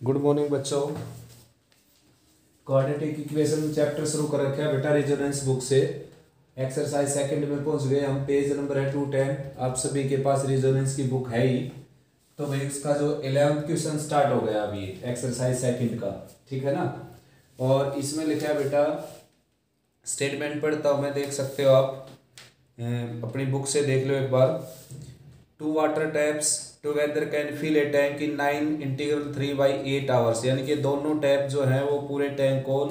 Good morning बच्चों। Quadratic equation chapter शुरू कर रखा है बेटा रेजोनेंस बुक से। एक्सरसाइज सेकंड में पहुंच गए हम, पेज नंबर है 210। आप सभी के पास रेजोनेंस की बुक है ही, तो भाई उसका जो 11th क्वेश्चन स्टार्ट हो गया अभी एक्सरसाइज सेकंड का, ठीक है ना। और इसमें लिखा है बेटा, स्टेटमेंट पढ़ता हूँ मैं, देख सकते हो आप अपनी बुक से देख लो एक बार। Two water taps together can fill a tank in 9 integral 3/8 hours, यानी कि दोनों टैप जो है वो पूरे टैंक को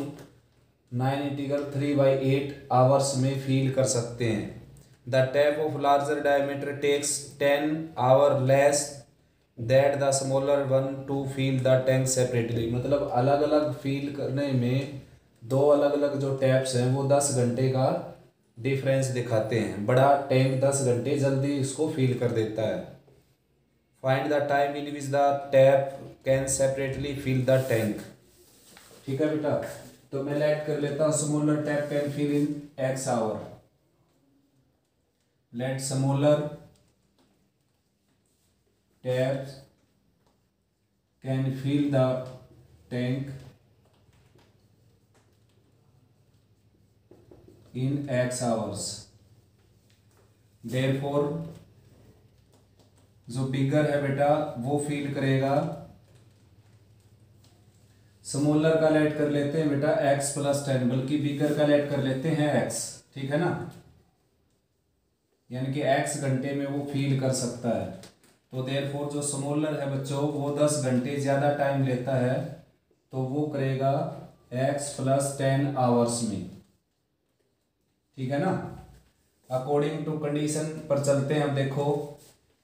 9 इंटीग्रल 3/8 आवर्स में फिल कर सकते हैं। The tap of larger diameter takes 10 hour less that the smaller one to fill the tank separately. मतलब अलग अलग फिल करने में दो अलग अलग जो टैप्स हैं वो 10 घंटे का डिफरेंस दिखाते हैं। बड़ा टैंक 10 घंटे जल्दी इसको फिल कर देता है। Find the time in which the tap can separately fill the tank. ठीक है बेटा, तो मैं लेट कर लेता हूँ smaller tap can fill in x hour. Let smaller taps can fill the tank in x hours, therefore जो बिगर है बेटा वो फील करेगा। स्मॉलर का लेट कर लेते हैं बेटा x + 10, बल्कि बिगर का लेट कर लेते हैं x, ठीक है ना। यानी कि x घंटे में वो फील कर सकता है, तो देयरफॉर जो स्मॉलर है बच्चों वो 10 घंटे ज़्यादा टाइम लेता है, तो वो करेगा x + 10 आवर्स में, ठीक है ना। अकॉर्डिंग टू कंडीशन पर चलते हैं। अब देखो,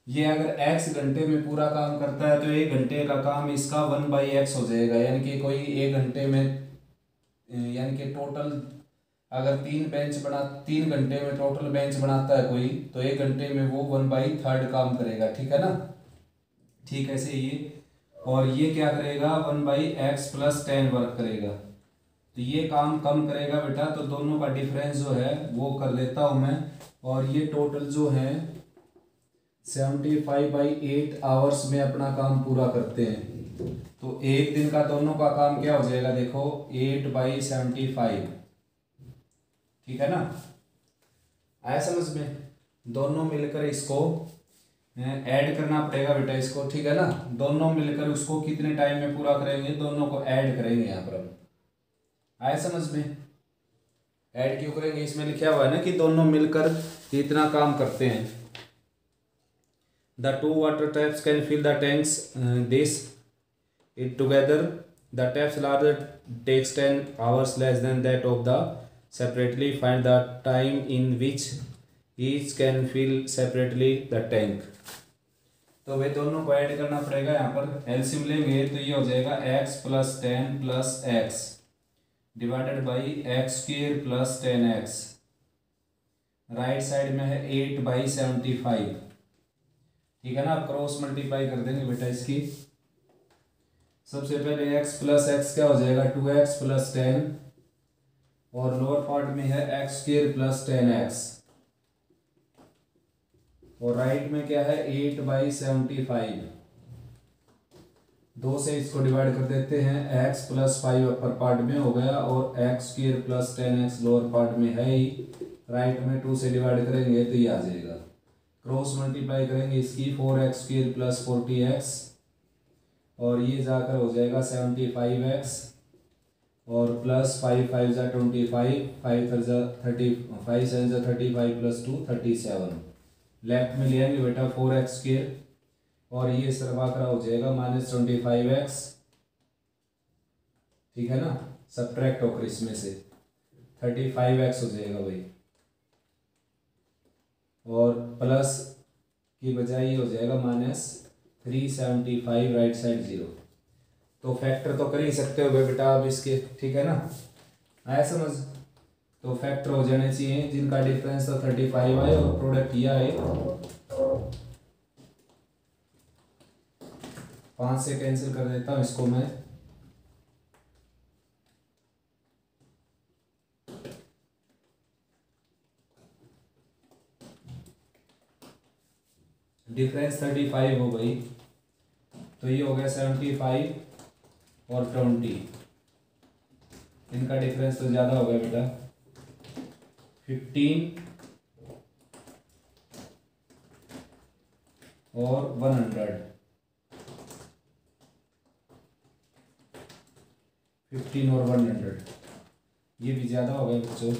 ये अगर x घंटे में पूरा काम करता है तो 1 घंटे का काम इसका 1/x हो जाएगा। यानी कि कोई 1 घंटे में, यानी कि टोटल अगर 3 घंटे में टोटल बेंच बनाता है कोई, तो 1 घंटे में वो 1/3 काम करेगा, ठीक है ना। ठीक ऐसे ये, और ये क्या करेगा 1/x + 10 वर्क करेगा, तो ये काम कम करेगा बेटा। तो दोनों का डिफरेंस जो है वो कर लेता हूँ मैं, और ये टोटल जो है 75/8 आवर्स में अपना काम पूरा करते हैं। तो एक दिन का दोनों का काम क्या हो जाएगा, देखो 8/75, ठीक है ना। आया समझ में। दोनों मिलकर इसको ऐड करना पड़ेगा बेटा इसको, ठीक है ना। दोनों मिलकर उसको कितने टाइम में पूरा करेंगे, दोनों को ऐड करेंगे यहाँ पर हम। आया समझ में। ऐड क्यों करेंगे, इसमें लिखा हुआ है ना कि दोनों मिलकर इतना काम करते हैं। The two water taps can fill the tanks this it together. The taps larger takes 10 hours less then that of the separately. Find the time in which each can fill separately the tank. तो वे दोनों को add करना पड़ेगा। यहाँ पर LCM लेंगे तो ये हो जाएगा x + 10 + x divided by x² + 10x। Right side में है 8/75, ठीक है ना। आप क्रॉस मल्टीप्लाई कर देंगे बेटा इसकी। सबसे पहले x + x क्या हो जाएगा 2x + 10, और लोअर पार्ट में है x² + 10x, और राइट में क्या है 8/75। 2 से इसको डिवाइड कर देते हैं, x + 5 अपर पार्ट में हो गया, और x² + 10x लोअर पार्ट में है ही। राइट में 2 से डिवाइड करेंगे तो ये आ जाएगा। क्रॉस मल्टीप्लाई करेंगे इसकी 4x² + 40x, और ये जाकर हो जाएगा 75x, और प्लस 5 5 × 25, 5 30, 5 7 × 35 + 2 37। लेफ्ट में लेंगे बेटा 4x², और ये सरवाकरा हो जाएगा -25x, ठीक है ना। सब्ट्रैक्ट होकर इसमें से 35x हो जाएगा भाई, और प्लस की बजाय ये हो जाएगा -375, राइट साइड 0। तो फैक्टर तो कर ही सकते हो बेटा आप इसके, ठीक है ना। आया समझ। तो फैक्टर हो जाने चाहिए जिनका डिफरेंस तो 35 आए और प्रोडक्ट यह आए। 5 से कैंसिल कर देता हूँ इसको मैं। डिफरेंस 35 हो गई, तो ये हो गया 75 और 20, इनका डिफरेंस तो ज़्यादा हो गया बेटा। 15 और 100, 15 और 100, ये भी ज़्यादा हो गया बच्चों।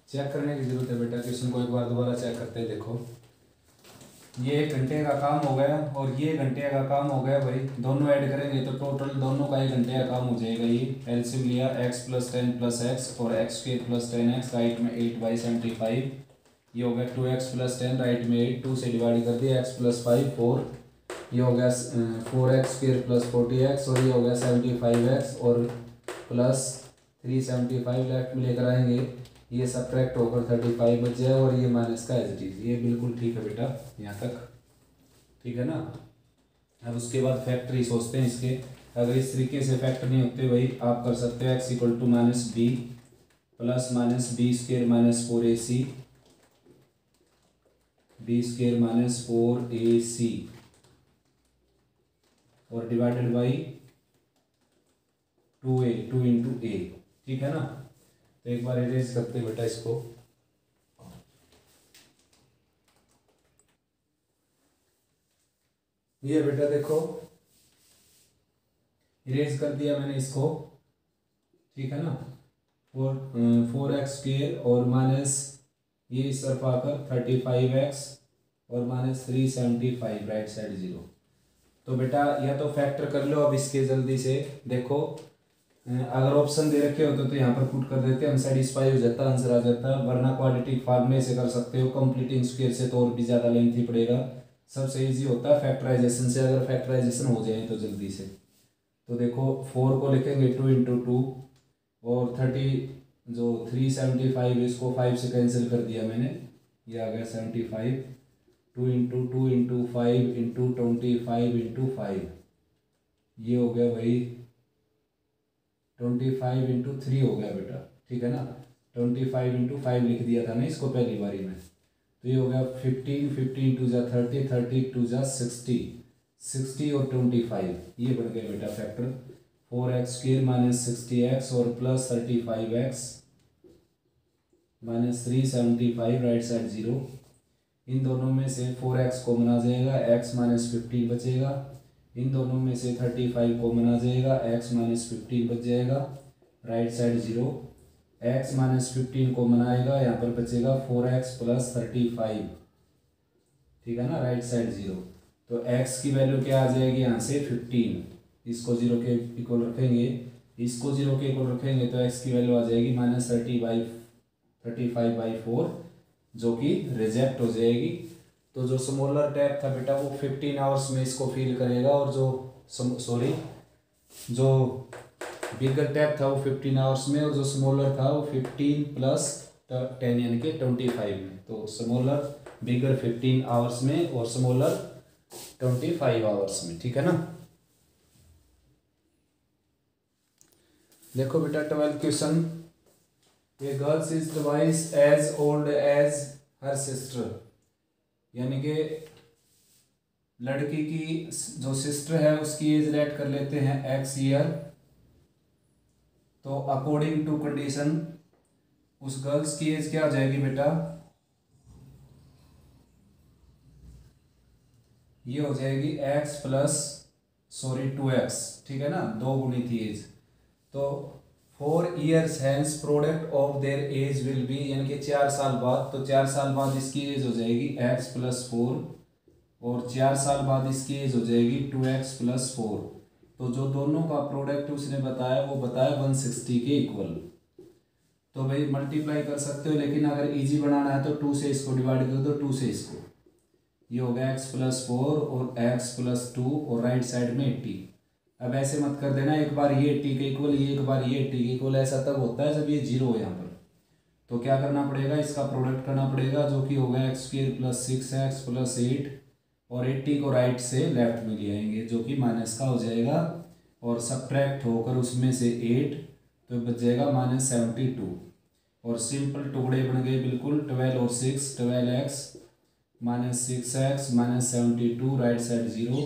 चेक करने की जरूरत है बेटा, क्वेश्चन को एक बार दोबारा चेक करते हैं। देखो ये 1 घंटे का काम हो गया और ये घंटे का काम हो गया भाई, दोनों ऐड करेंगे तो टोटल दोनों का 1 घंटे का काम हो जाएगा। ये एलसीएम लिया x + 10 + x और x² + 10x, राइट में 8/75, ये हो गया 2x + 10, राइट में 8, 2 से डिवाइड कर दिया, x + 5 4, ये हो गया 4x² + 40x और ये हो गया 75x और प्लस 375 लेफ्ट में लेकर आएंगे, ये सब्ट्रैक्ट होकर 35 बच जाए और ये माइनस का एज इट इज। ये बिल्कुल ठीक है बेटा, यहाँ तक ठीक है ना। अब उसके बाद फैक्टरी सोचते हैं इसके। अगर इस तरीके से फैक्टर नहीं होते भाई, आप कर सकते हो x = -b + -b² - 4ac, b² - 4ac और डिवाइडेड बाई 2a, 2 × a, ठीक है ना। तो एक बार इरेज करते हैं बेटा इसको। ये बेटा देखो इरेज कर दिया मैंने इसको, ठीक है ना। 4x² और माइनस ये इस तरफ आकर 35x और -375, राइट साइड 0। तो बेटा या तो फैक्टर कर लो अब इसके जल्दी से। देखो अगर ऑप्शन दे रखे होते तो यहाँ पर पुट कर देते, हम सेटिस्फाई हो जाता, आंसर आ जाता, वरना क्वाड्रेटिक फार्मूले से कर सकते हो, कंप्लीटिंग स्क्वायर से तो और भी ज़्यादा लेंथी पड़ेगा। सबसे इजी होता है फैक्टराइजेशन से, अगर फैक्टराइजेशन हो जाए तो जल्दी से। तो देखो 4 को लिखेंगे 2 × 2 और 375 इसको 5 से कैंसिल कर दिया मैंने, ये आ गया 75, 2 × 2 × 5 × 25 × 5, ये हो गया भाई 25 × 3 हो गया बेटा, ठीक है ना। 25 × 5 लिख दिया था ना इसको पहली बारी में, तो ये हो गया 15, 15 × 2 = 30, 30 × 2 = 60, 60 और 25, ये बन गया बेटा फैक्टर। 4x² - 60x और प्लस 35x - 375, राइट साइड 0। इन दोनों में से 4x कॉमन आ जाएगा, x - 15 बचेगा। इन दोनों में से 35 कॉमन आ जाएगा, x - 15 बच जाएगा, राइट साइड 0। x - 15 कॉमन आएगा, यहाँ पर बचेगा 4x + 35, ठीक है ना, राइट साइड 0। तो x की वैल्यू क्या आ जाएगी यहाँ से 15, इसको 0 के इक्वल रखेंगे, इसको 0 के इक्वल रखेंगे तो x की वैल्यू आ जाएगी -35/4, जो कि रिजेक्ट हो जाएगी। तो जो स्मॉलर टैप था बेटा वो 15 आवर्स में इसको फिल करेगा, और जो बिगर टैप था वो 15 आवर्स में, और जो स्मॉलर था वो 15 + 10 यानी कि 25 में। तो स्मॉलर बिगर 15 आवर्स में और स्मॉलर 25 आवर्स में, ठीक है ना। देखो बेटा 12 question, a girls is twice as old as her sister, यानी कि लड़की की जो सिस्टर है उसकी एज लेट कर लेते हैं x ईयर। तो अकॉर्डिंग टू कंडीशन उस गर्ल्स की एज क्या हो जाएगी बेटा, ये हो जाएगी x + 2x, ठीक है ना, 2 गुनी थी एज। तो 4 years hence product of their age will be, यानी कि 4 साल बाद, तो 4 साल बाद इसकी एज हो जाएगी x + 4 और 4 साल बाद इसकी एज हो जाएगी 2x + 4। तो जो दोनों का प्रोडक्ट उसने बताया वो बताया 160 के इक्वल। तो भाई मल्टीप्लाई कर सकते हो, लेकिन अगर इजी बनाना है तो 2 से इसको डिवाइड कर दो, 2 से इसको, ये हो गया x + 4 और x + 2 और राइट साइड में 80। अब ऐसे मत कर देना एक बार ये 80 के इक्वल, ये एक बार ये 80 के इक्वल, ऐसा तब होता है जब ये 0 हो यहाँ पर। तो क्या करना पड़ेगा, इसका प्रोडक्ट करना पड़ेगा, जो कि होगा x² + 6x + 8 और 80 को राइट से लेफ्ट में ले आएंगे, जो कि माइनस का हो जाएगा और सब्ट्रैक्ट होकर उसमें से 8, तो बच जाएगा -72 और सिंपल टुकड़े बन गए बिल्कुल 12 और 6 12x -6x -72 राइट साइड 0।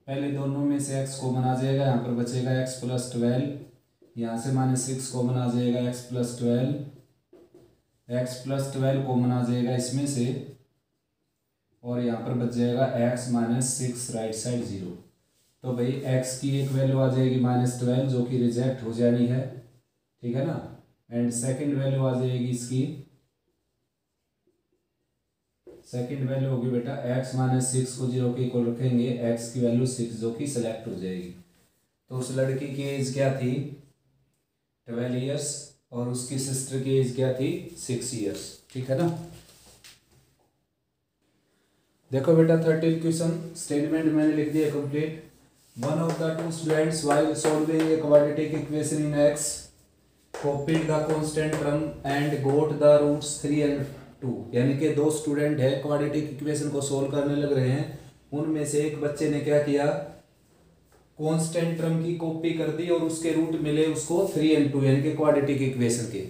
पहले दोनों में से x कॉमन आ जाएगा, यहाँ पर बचेगा x + 12, यहाँ से -6 कॉमन आ जाएगा x + 12 कॉमन आ जाएगा इसमें से और यहाँ पर बच जाएगा x -6 राइट साइड 0। तो भाई x की एक वैल्यू आ जाएगी -12 जो कि रिजेक्ट हो जानी है, ठीक है ना। एंड सेकंड वैल्यू आ जाएगी इसकी, सेकंड वैल्यू होगी बेटा x -6 को 0 के इक्वल रखेंगे, x की वैल्यू 6 जो कि सेलेक्ट हो जाएगी। तो उस लड़की की एज क्या थी 12 ईयर्स और उसकी सिस्टर की एज क्या थी 6 ईयर्स, ठीक है ना। देखो बेटा 13 क्वेश्चन स्टेटमेंट मैंने लिख दिया complete. One of the two students while solving a quadratic equation in x copied the constant term and got the roots 3 and 2। यानी कि दो स्टूडेंट है क्वाड्रेटिक इक्वेशन को सोल्व करने लग रहे हैं, उनमें से एक बच्चे ने क्या किया कांस्टेंट टर्म की कॉपी कर दी और उसके रूट मिले उसको 3 and 2 यानी कि क्वाड्रेटिक इक्वेशन के।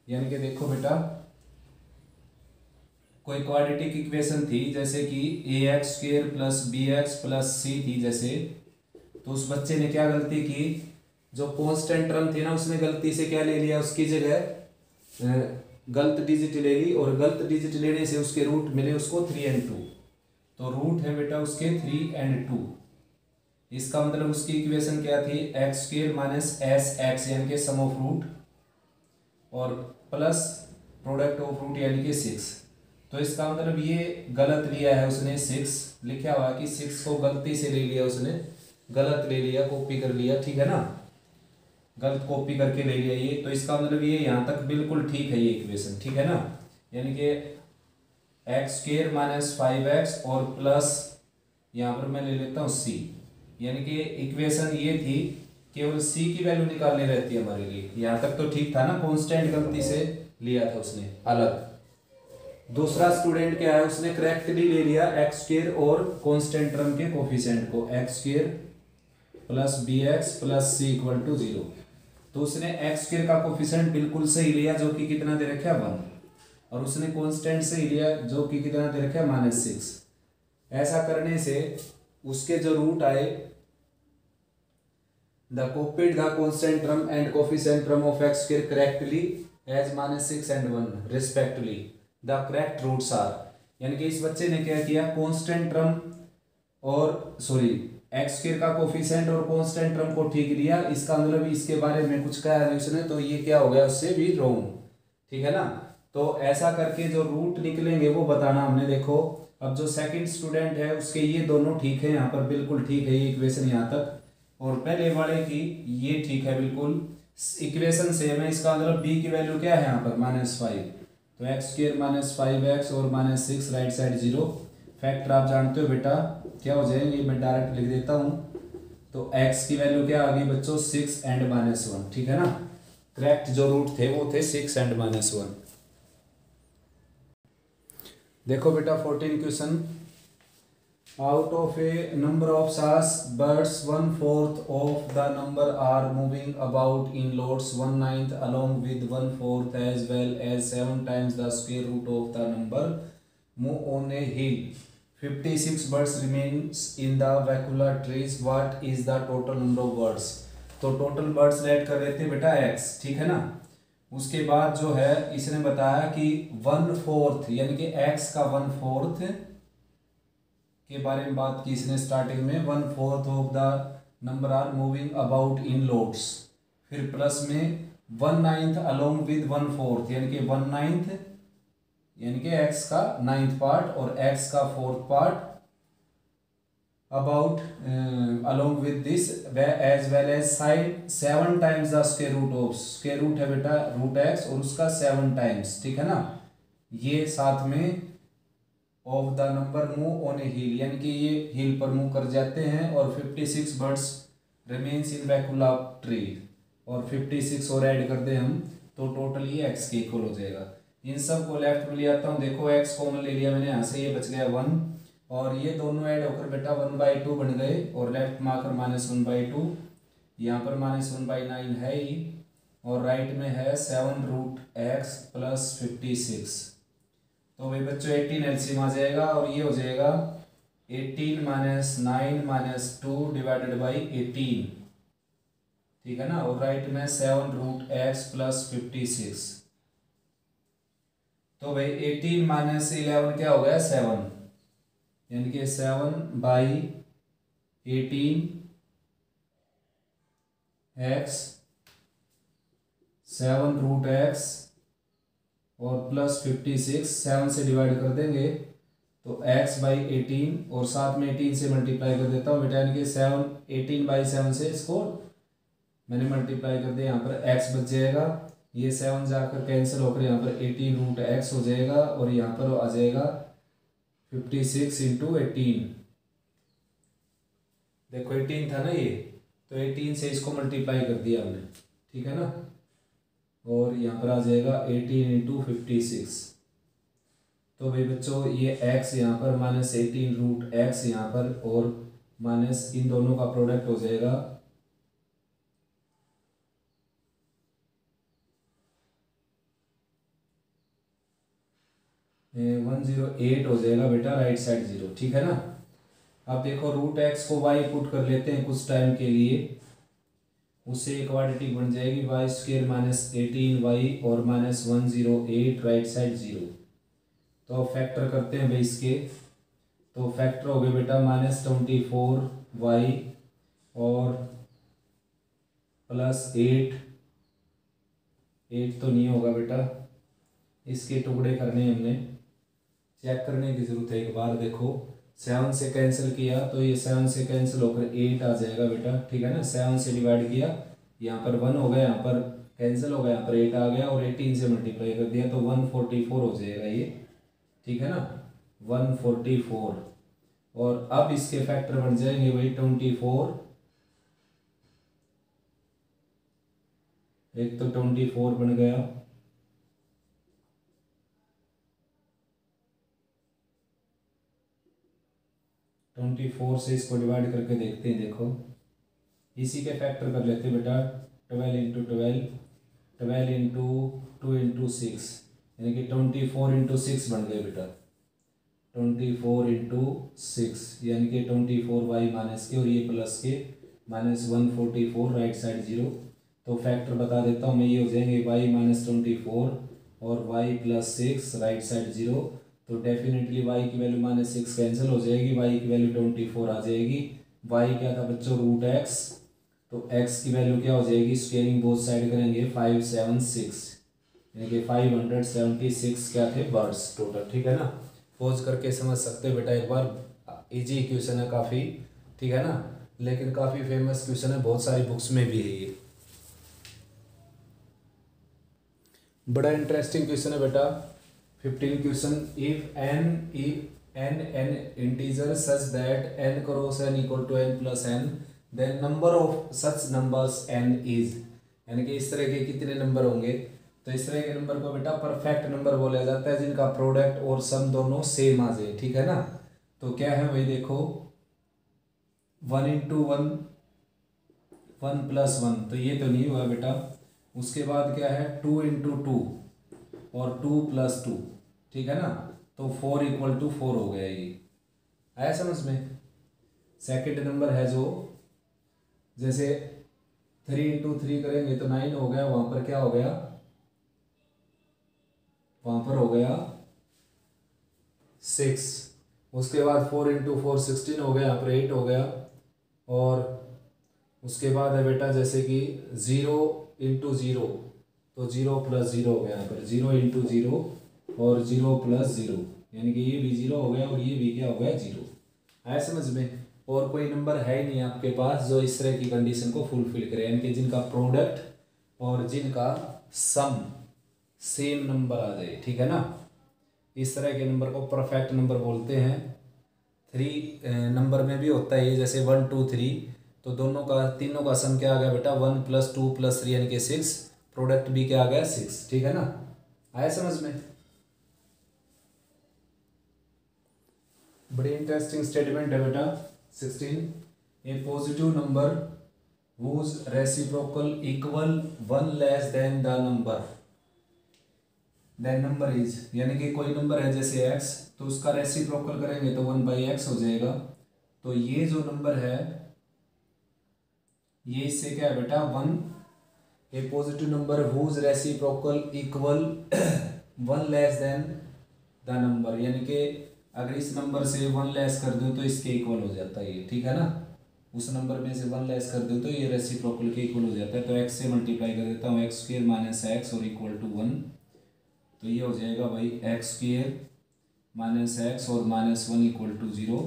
यानी कि देखो बेटा कोई क्वाड्रेटिक इक्वेशन थी जैसे कि ax² + bx + c थी जैसे, तो उस बच्चे ने क्या गलती की, जो कांस्टेंट टर्म थी ना उसने गलती से क्या ले लिया, उसकी जगह गलत डिजिट ले ली और गलत डिजिट लेने से उसके रूट मिले उसको 3 and 2। तो रूट है बेटा उसके 3 and 2। इसका मतलब उसकी इक्वेशन क्या थी x² - sx यानी कि सम ऑफ रूट और प्लस प्रोडक्ट ऑफ रूट यानी कि 6। तो इसका मतलब ये गलत लिया है उसने 6, लिखा हुआ कि 6 को गलती से ले लिया उसने, गलत ले लिया कॉपी कर लिया, ठीक है ना, गलत कॉपी करके ले लिया ये। तो इसका मतलब ये यहाँ तक बिल्कुल ठीक है ये इक्वेशन, ठीक है ना। यानी कि x² - 5x और प्लस यहाँ पर मैं ले लेता हूँ c, यानी कि इक्वेशन ये थी केवल c की वैल्यू निकालनी रहती है हमारे लिए। यहाँ तक तो ठीक था ना, कांस्टेंट गलती से लिया था उसने अलग। दूसरा स्टूडेंट क्या है उसने करेक्टली ले लिया x² और कांस्टेंट टर्म के कोफिशिएंट को x² + bx + c = 0। तो उसने x² का कोफिशिएंट बिल्कुल सही लिया जो कि कितना दे रखा है 1, और उसने कांस्टेंट सही लिया जो कि कितना दे रखा है -6। ऐसा करने से उसके जो रूट आए the copied the constant term and coefficient term of x² correctly as -6 and 1 respectively the correct roots are। यानी कि इस बच्चे ने क्या किया कांस्टेंट टर्म और x² का कोफिशिएंट और कांस्टेंट टर्म को ठीक लिया। इसका मतलब इसके बारे में कुछ कहा है उसने, तो ये क्या हो गया उससे भी रॉन्ग, ठीक है ना। तो ऐसा करके जो रूट निकलेंगे वो बताना हमने। देखो अब जो सेकंड स्टूडेंट है उसके ये दोनों ठीक है, यहाँ पर बिल्कुल ठीक है ये इक्वेशन यहाँ तक, और पहले वाले की ये ठीक है बिल्कुल, इक्वेशन सेम है। इसका मतलब b की वैल्यू क्या है यहाँ पर -5, तो x² - 5x और -6 राइट साइड 0। फैक्टर आप जानते हो बेटा क्या हो जाएंगे, मैं डायरेक्ट लिख देता हूँ। तो x की वैल्यू क्या आ गई बच्चों 6 and -1, ठीक है ना। करेक्ट जो रूट थे वो थे 6 and -1। देखो बेटा 14 question, out of a number of सास birds 1/4 of the number are moving about in lotus 1/9 along with 1/4 as well as 7 times the square root of the number move on a hill। 56 birds remains in the vacuolar trees। What is the total number of birds। तो total birds add कर रहे थे बेटा x, ठीक है ना। उसके बाद जो है इसने बताया कि 1/4 यानी कि x का 1/4 के बारे में बात की इसने स्टार्टिंग में। 1/4 of the number are moving about in loads, फिर प्लस में 1/9 अलोंग विद 1/4 यानी कि 1/9 यानी कि x का 9th पार्ट और x का 4th part about along with this as well as side 7 times the square root of, square root है बेटा रूट x और उसका 7 टाइम्स, ठीक है ना। ये साथ में of the number move on a hill यानी कि ये हिल पर मूव कर जाते हैं, और 56 बर्ड्स रिमेन्स इन वैकुला ट्री, और 56 और ऐड कर दे हम तो टोटल ये x के इक्वल हो जाएगा। इन सब को लेफ्ट में ले आता हूँ। देखो x कॉमन ले लिया मैंने यहाँ से, ये बच गया 1, और ये दोनों ऐड होकर बेटा 1/2 बन गए, और लेफ्ट में आकर -1/2, यहाँ पर -1/9 है ही, और राइट में है 7√x प्लस 56। तो भाई बच्चों 18 एलसीएम आ जाएगा और ये हो जाएगा 18 माइनस 9 माइनस 2 डिवाइडेड बाई 18, ठीक है ना। और राइट में 7√x प्लस 56। तो भाई 18 माइनस 11 क्या हो गया 7, यानी कि 7/18x 7√x और प्लस 56, 7 से डिवाइड कर देंगे तो x/18 और साथ में 18 से मल्टीप्लाई कर देता हूँ बेटा, यानी कि 18/7 से इसको मैंने मल्टीप्लाई कर दिया, यहाँ पर x बच जाएगा, ये 7 जाकर कैंसिल होकर यहाँ पर 18√x हो जाएगा और यहाँ पर आ जाएगा 56 इंटू 18। देखो 18 था ना ये, तो 18 से इसको मल्टीप्लाई कर दिया हमने, ठीक है ना। और यहाँ पर आ जाएगा 18 इंटू 56। तो भाई बच्चों ये x यहाँ पर माइनस 18√x यहाँ पर और माइनस इन दोनों का प्रोडक्ट हो जाएगा 108 हो जाएगा बेटा, राइट साइड 0, ठीक है ना। अब देखो √x को y पुट कर लेते हैं कुछ टाइम के लिए, उससे एक क्वाड्रेटिक बन जाएगी y² माइनस 18y और माइनस 108 राइट साइड 0। तो अब फैक्टर करते हैं भाई इसके, तो फैक्टर हो गए बेटा माइनस 24y और प्लस 8 तो नहीं होगा बेटा, इसके टुकड़े करने हमने, चेक करने की जरूरत है एक बार। देखो 7 से कैंसिल किया तो ये 7 से कैंसिल होकर 8 आ जाएगा बेटा, ठीक है ना। 7 से डिवाइड किया, यहाँ पर 1 हो गया, यहाँ पर कैंसिल हो गया, यहाँ पर 8 आ गया और 18 से मल्टीप्लाई कर दिया तो 144 हो जाएगा ये, ठीक है ना, 144। और अब इसके फैक्टर बन जाएंगे भाई 24, एक तो 24 बन गया, ट्वेंटी फोर से इसको डिवाइड करके देखते हैं। देखो इसी के फैक्टर कर लेते हैं बेटा, 12 इंटू 12 इंटू 2 इंटू 6, यानी कि 24 इंटू 6 बन गए बेटा, 24 इंटू 6 यानी कि 24y माइनस के और ये प्लस के माइनस 144 राइट साइड 0। तो फैक्टर बता देता हूँ मैं, ये हो जाएंगे y माइनस 24 और y प्लस 6 राइट साइड 0। तो डेफिनेटली y की वैल्यू माइनस 6 कैंसिल हो जाएगी, y की वैल्यू 24 आ जाएगी। y क्या था बच्चों √x, तो x की वैल्यू क्या हो जाएगी, स्क्वेयरिंग बोथ साइड करेंगे 576, यानी कि 576 क्या थे बर्ड्स टोटल, ठीक है ना। पोज करके समझ सकते हो बेटा एक बार, इजी क्वेश्चन है काफ़ी, ठीक है ना, लेकिन काफ़ी फेमस क्वेश्चन है, बहुत सारी बुक्स में भी है ये, बड़ा इंटरेस्टिंग क्वेश्चन है बेटा। 15 question, if n an integer such that n cross n equal to n plus n then number of such numbers n is, यानी कि इस तरह के कितने नंबर होंगे, तो इस तरह के नंबर को बेटा परफेक्ट नंबर बोला जाता है जिनका प्रोडक्ट और सम दोनों सेम आ जाए, ठीक है ना। तो क्या है भाई देखो 1 इंटू 1 1 प्लस 1, तो ये तो नहीं हुआ बेटा। उसके बाद क्या है 2 इंटू 2 और 2 प्लस 2, ठीक है ना, तो 4 इक्वल टू 4 हो गया, ये आया समझ में। सेकंड नंबर है जो, जैसे 3 इंटू 3 करेंगे तो 9 हो गया, वहां पर क्या हो गया, वहां पर हो गया 6। उसके बाद 4 इंटू 4 16 हो गया, यहाँ पर 8 हो गया। और उसके बाद है बेटा जैसे कि 0 इंटू 0, तो 0 प्लस 0 हो गया, यहाँ पर 0 इंटू 0 और 0 प्लस 0, यानी कि ये भी 0 हो गया और ये भी क्या हो गया 0, आया समझ में। और कोई नंबर है ही नहीं आपके पास जो इस तरह की कंडीशन को फुलफिल करे, यानी कि जिनका प्रोडक्ट और जिनका सम सेम नंबर आ जाए, ठीक है ना। इस तरह के नंबर को परफेक्ट नंबर बोलते हैं। 3 नंबर में भी होता है ये, जैसे 1 2 3, तो दोनों का तीनों का सम क्या आ गया बेटा 1 प्लस 2 प्लस 3 यानी कि 6, प्रोडक्ट भी क्या आ गया 6, ठीक है ना, आया समझ में। बड़ी इंटरेस्टिंग स्टेटमेंट है बेटा 16, a positive number whose reciprocal equal 1 less than the number, then number is, यानी कि कोई नंबर है जैसे x, तो उसका रेसिप्रोकल करेंगे तो 1/x हो जाएगा। तो ये जो नंबर है ये इससे क्या है बेटा, 1, a positive number whose reciprocal equal 1 less than the number, यानी कि अगर इस नंबर से 1 लेस कर दूं तो इसके इक्वल हो जाता है ये, ठीक है ना। उस नंबर में से 1 लेस कर दूं तो ये रेसिप्रोकल के इक्वल हो जाता है। तो x से मल्टीप्लाई कर देता हूँ, x स्क्वायर माइनस x और इक्वल टू 1, तो ये हो जाएगा भाई एक्स स्क्वायर माइनस एक्स और माइनस 1 इक्वल टू 0।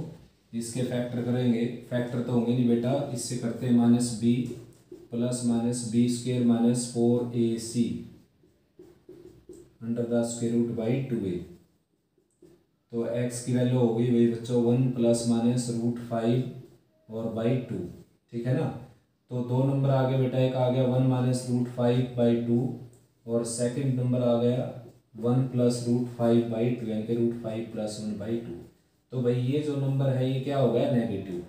इसके फैक्टर करेंगे, फैक्टर तो होंगे नहीं बेटा, इससे करते हैं minus b plus minus b square minus 4ac under the square root by 2a। तो x की वैल्यू हो गई भाई बच्चों 1 प्लस माइनस रूट 5 और बाई 2, ठीक है ना। तो दो नंबर आ गए बेटा, एक आ गया 1 माइनस रूट 5/2 और सेकंड नंबर आ गया 1 प्लस रूट 5/2, यानी कि रूट 5 प्लस 1/2। तो भाई ये जो नंबर है ये क्या हो गया, नेगेटिव।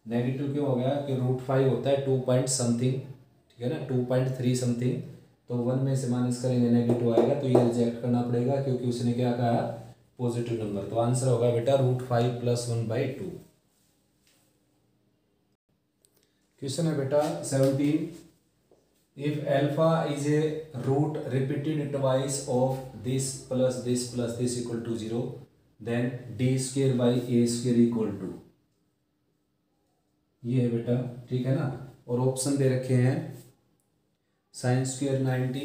नेगेटिव क्यों हो गया कि रूट 5 होता है 2 पॉइंट समथिंग, ठीक है ना, 2.3 समथिंग। तो 1 में से माइनस करेंगे नेगेटिव आएगा, तो ये रिजेक्ट करना पड़ेगा क्योंकि उसने क्या कहा, पॉजिटिव नंबर। तो आंसर होगा बेटा रूट 5 प्लस 1/2। क्वेश्चन है बेटा 17, if alpha is a root repeated twice of this plus this plus this equal to 0, then d square by a square equal to, ये है बेटा, ठीक है ना। और ऑप्शन दे रखे हैं sine square 90,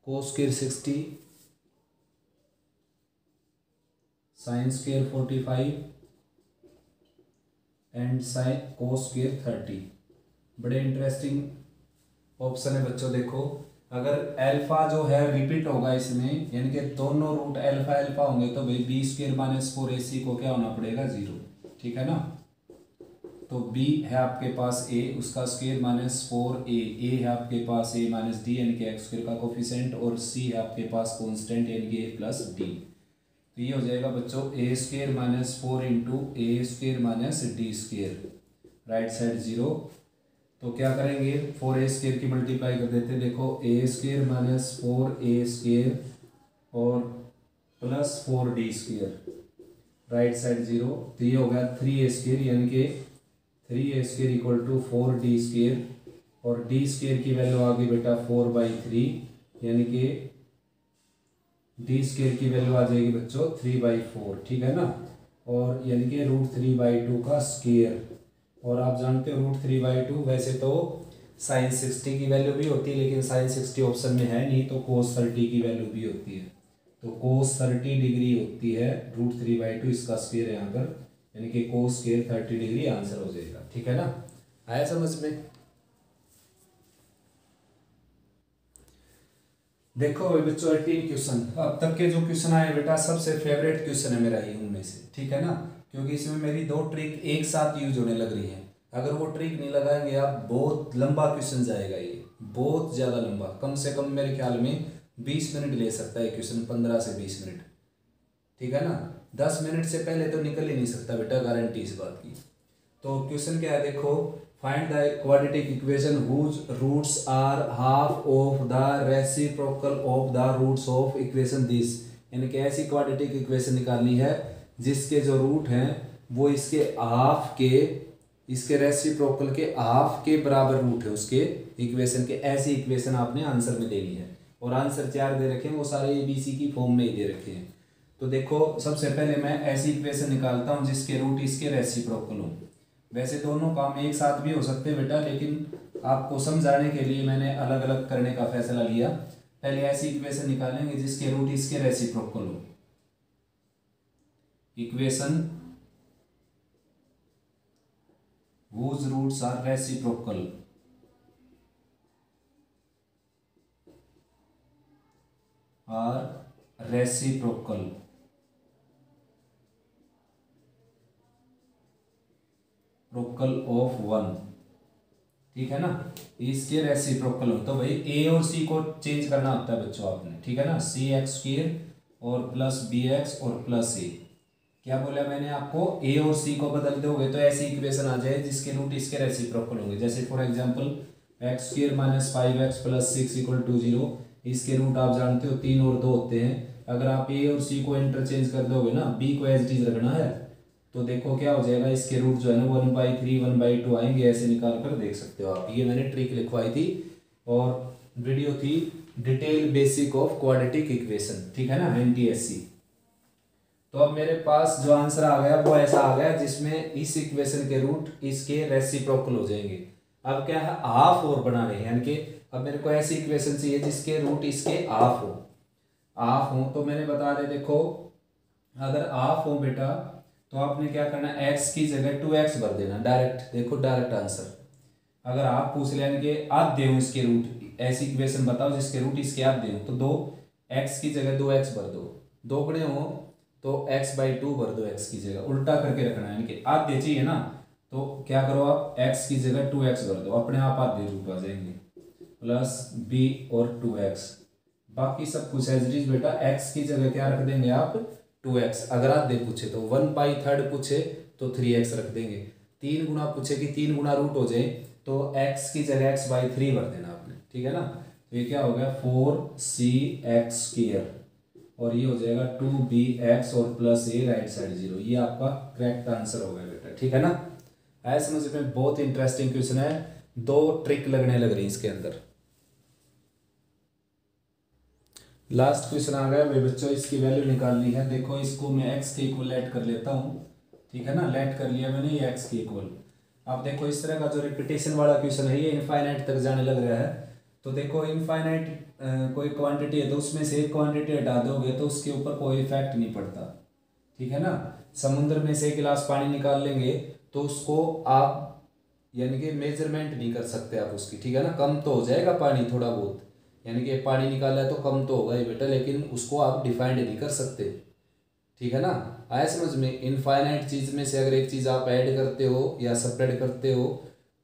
cos square 60, sine square 45 and sine cos square 30। बड़े इंटरेस्टिंग ऑप्शन है बच्चों। देखो अगर अल्फा जो है रिपीट होगा इसमें, यानी कि दोनों रूट अल्फा अल्फा होंगे, तो भाई बी स्क्वायर माइनस 4ac को क्या होना पड़ेगा, 0, ठीक है ना। तो b है आपके पास a, उसका स्क्वायर माइनस 4a, a है आपके पास a माइनस डी यानी कि एक्स स्क्वायर का कोफिशिएंट, और c है आपके पास कांस्टेंट यानी कि a प्लस डी। तो ये हो जाएगा बच्चों a square minus 4 into a square minus D square, right side 0। तो क्या करेंगे, 4a स्क्वायर की मल्टीप्लाई कर देते हैं। देखो ए स्क्वायर माइनस 4a स्क्वायर और plus 4d square, right side 0। तो ये हो गया 3a स्क्वायर, यानी कि 3a square equal to 4d square, और d स्क्वायर की वैल्यू आ गई बेटा 4/3, यानी कि डी स्क्वायर की वैल्यू आ जाएगी बच्चों 3/4, ठीक है ना। और यानी कि रूट 3/2 का स्क्वायर, और आप जानते हो रूट 3/2 वैसे तो साइन 60 की वैल्यू भी होती है, लेकिन साइन 60 ऑप्शन में है नहीं, तो कोस 30 की वैल्यू भी होती है। तो कोस 30 डिग्री होती है रूट 3/2, इसका स्क्वायर यहाँ पर, यानी कि कोस स्क्वायर 30 डिग्री आंसर हो जाएगा, ठीक है ना। आया समझ में। देखो बच्चों 18 क्वेश्चन, अब तक के जो क्वेश्चन आए बेटा सबसे फेवरेट क्वेश्चन है मेरा ये उनमें से, ठीक है ना, क्योंकि इसमें मेरी दो ट्रिक एक साथ यूज होने लग रही हैं। अगर वो ट्रिक नहीं लगाएंगे आप, बहुत लंबा क्वेश्चन जाएगा ये, बहुत ज़्यादा लंबा, कम से कम मेरे ख्याल में 20 मिनट ले सकता है क्वेश्चन, 15 से 20 मिनट, ठीक है ना। 10 मिनट से पहले तो निकल ही नहीं सकता बेटा, गारंटी इस बात की। तो क्वेश्चन क्या है देखो, find the quadratic equation whose roots are half of the reciprocal of the roots of equation this, यानी कि ऐसी क्वाड्रेटिक इक्वेशन निकालनी है जिसके जो रूट हैं वो इसके हाफ के, इसके रेसिप्रोकल के हाफ के बराबर रूट है उसके इक्वेशन के। ऐसी इक्वेशन आपने आंसर में देनी है, और आंसर 4 दे रखे हैं, वो सारे ABC की फॉर्म में ही दे रखे हैं। तो देखो सबसे पहले मैं ऐसी इक्वेशन निकालता हूँ जिसके रूट इसके रेसिप्रोकल हो। वैसे दोनों काम एक साथ भी हो सकते हैं बेटा, लेकिन आपको समझाने के लिए मैंने अलग अलग करने का फैसला लिया। पहले ऐसी इक्वेशन निकालेंगे जिसके रूट इसके रेसिप्रोकल हो, equation whose roots are reciprocal, प्रोकल of 1, ठीक है ना, इसके रेसिप्रोकल हो। तो भाई ए और सी को चेंज करना होता है बच्चों आपने, ठीक है ना, सी एक्स स्क्वायर और प्लस बी एक्स और प्लस ए, क्या बोला मैंने आपको, ए और सी को बदल दोगे तो ऐसी इक्वेशन आ जाए जिसके रूट इसके रेसिप्रोकल होंगे। जैसे for example x square minus 5x plus 6 equal to 0, इसके रूट आप जानते हो 3 और 2 होते हैं। अगर आप ए और सी को इंटरचेंज कर दोगे ना, बी को एज इट इज रखना है, तो देखो क्या हो जाएगा, इसके रूट जो है ना 1/3 1/2 आएंगे, ऐसे निकाल कर देख सकते हो आप। ये मैंने ट्रिक लिखवाई थी और वीडियो थी detail basic of quadratic equation, ठीक है ना, NTSC। तो अब मेरे पास जो आंसर आ गया वो ऐसा आ गया जिसमें इस इक्वेशन के रूट इसके रेसिप्रोकल हो जाएंगे। अब क्या है, हाफ और बनाने हैं, यानी कि अब मेरे को ऐसी इक्वेशन चाहिए जिसके रूट इसके हाफ हो। तो मैंने बता दे, देखो अगर हाफ हो बेटा तो आपने क्या करना है, x की जगह 2x भर देना डायरेक्ट। देखो डायरेक्ट आंसर। अगर आप पूछ ले यानी कि आधे हो इसके रूट, ऐसी इक्वेशन बताओ जिसके रूट इसके आधे हो, तो 2x की जगह 2x भर दो। 2 गुणे हो तो x/2 भर दो, x की जगह उल्टा करके रखना है, यानी कि आधे चाहिए ना, तो क्या करो आप x की जगह 2x भर दो, अपने आप आधे रूट आ जाएंगे, प्लस b और 2x। बाकी सब कुछ एज इट इज बेटा, x की जगह क्या रख देंगे आप 2x। अगर आधे पूछे तो 1/3 पूछे तो 3x रख देंगे। 3 गुना पूछे कि 3 गुना रूट हो जाए तो x की जगह x/3 भर देना आपने, ठीक है ना। तो ये क्या हो गया 4cx², और ये हो जाएगा 2bx और प्लस a राइट साइड 0। ये आपका करेक्ट आंसर हो गया बेटा, ठीक है ना। है समझ में, बहुत इंटरेस्टिंग क्वेश्चन है, 2 ट्रिक लगने लग रही इसके अंदर। लास्ट क्वेश्चन आ गया मेरे बच्चों, इसकी वैल्यू निकालनी है। देखो इसको मैं x के इक्वल लेट कर लेता हूँ, ठीक है ना, लेट कर लिया मैंने ये x के इक्वल। अब देखो इस तरह का जो रिपीटेशन वाला क्वेश्चन है ये इनफाइनाइट तक जाने लग रहा है। तो देखो इनफाइनाइट कोई क्वांटिटी है तो उसमें से एक क्वांटिटी हटा दोगे तो उसके ऊपर कोई इफेक्ट नहीं पड़ता, ठीक है ना। समुद्र में से एक गिलास पानी निकाल लेंगे तो उसको आप यानी कि मेजरमेंट नहीं कर सकते आप उसकी, ठीक है ना। कम तो हो जाएगा पानी थोड़ा बहुत, यानी कि पानी निकाला है तो कम तो होगा ही बेटा, लेकिन उसको आप डिफाइंड नहीं कर सकते, ठीक है ना। आया समझ में। इनफाइनाइट चीज़ में से अगर एक चीज़ आप ऐड करते हो या सब्ट्रैक्ट करते हो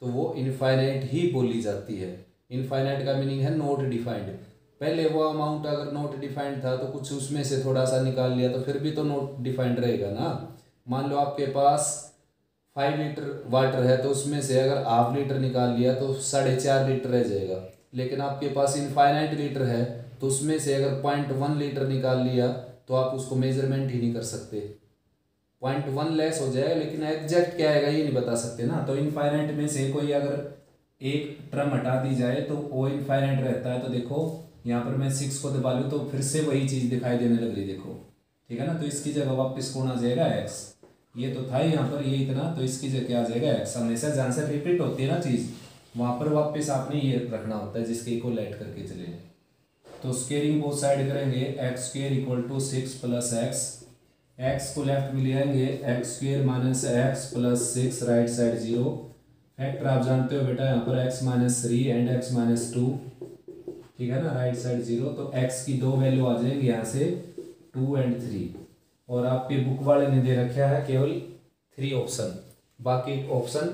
तो वो इनफाइनाइट ही बोली जाती है। इनफाइनाइट का मीनिंग है नॉट डिफाइंड। पहले वो अमाउंट अगर नॉट डिफाइंड था तो कुछ उसमें से थोड़ा सा निकाल लिया तो फिर भी तो नॉट डिफाइंड रहेगा ना। मान लो आपके पास 5 लीटर वाटर है तो उसमें से अगर ½ लीटर निकाल लिया तो 4.5 लीटर रह जाएगा। लेकिन आपके पास इनफाइनाइट लीटर है तो उसमें से अगर 0.1 लीटर निकाल लिया तो आप उसको मेजरमेंट ही नहीं कर सकते। 0.1 लेस हो जाएगा लेकिन एग्जैक्ट क्या आएगा ये नहीं बता सकते ना। तो इनफाइनाइट में से कोई अगर एक टर्म हटा दी जाए तो वो इनफाइनाइट रहता है। तो देखो यहाँ पर मैं 6 को दबा लूँ तो फिर से वही चीज़ दिखाई देने लग रही, देखो, ठीक है ना। तो इसकी जगह वापस कौन आ जाएगा x। ये तो था यहाँ पर ये इतना, तो इसकी जगह आ जाएगा x। हमेशा जहाँ से रिपीट होती है ना चीज़ वहाँ पर वापस आपने ये रखना होता है जिसके को लेट करके चले। तो स्केयरिंग बोथ साइड करेंगे, x² = 6 + x। x को लेफ्ट में ले आएंगे, x² - x + 6 right side 0। Factor आप जानते हो बेटा यहाँ पर x - 3 एंड x - 2, ठीक है ना, राइट साइड 0। तो x की 2 वैल्यू आ जाएंगी यहाँ से 2 एंड 3। और आपके बुक वाले ने दे रखा है केवल 3 ऑप्शन, बाकी ऑप्शन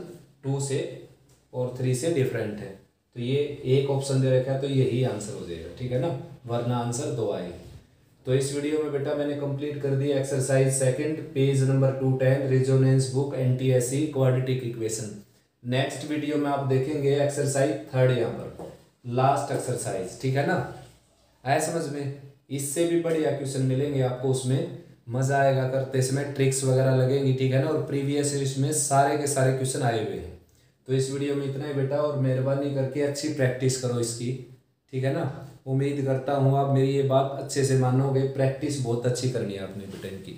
2 से और 3 से डिफरेंट है। तो ये एक ऑप्शन दे रखा है तो यही आंसर हो जाएगा, ठीक है ना, वरना आंसर 2 आए। तो इस वीडियो में बेटा मैंने कंप्लीट कर दी exercise 2 page number 210 resonance book NTSC quadratic equation. Next video में आप देखेंगे एक्सरसाइज 3 यहाँ पर लास्ट एक्सरसाइज, ठीक है ना। आया समझ में। इससे भी बढ़िया क्वेश्चन मिलेंगे आपको, उसमें मजा आएगा करते समय, ट्रिक्स वगैरह लगेंगी, ठीक है ना। और प्रीवियस इसमें सारे के सारे क्वेश्चन आए हुए हैं। तो इस वीडियो में इतना ही बेटा, और मेहरबानी करके अच्छी प्रैक्टिस करो इसकी, ठीक है ना। उम्मीद करता हूँ आप मेरी ये बात अच्छे से मानोगे, प्रैक्टिस बहुत अच्छी करनी है आपने बेटा इनकी।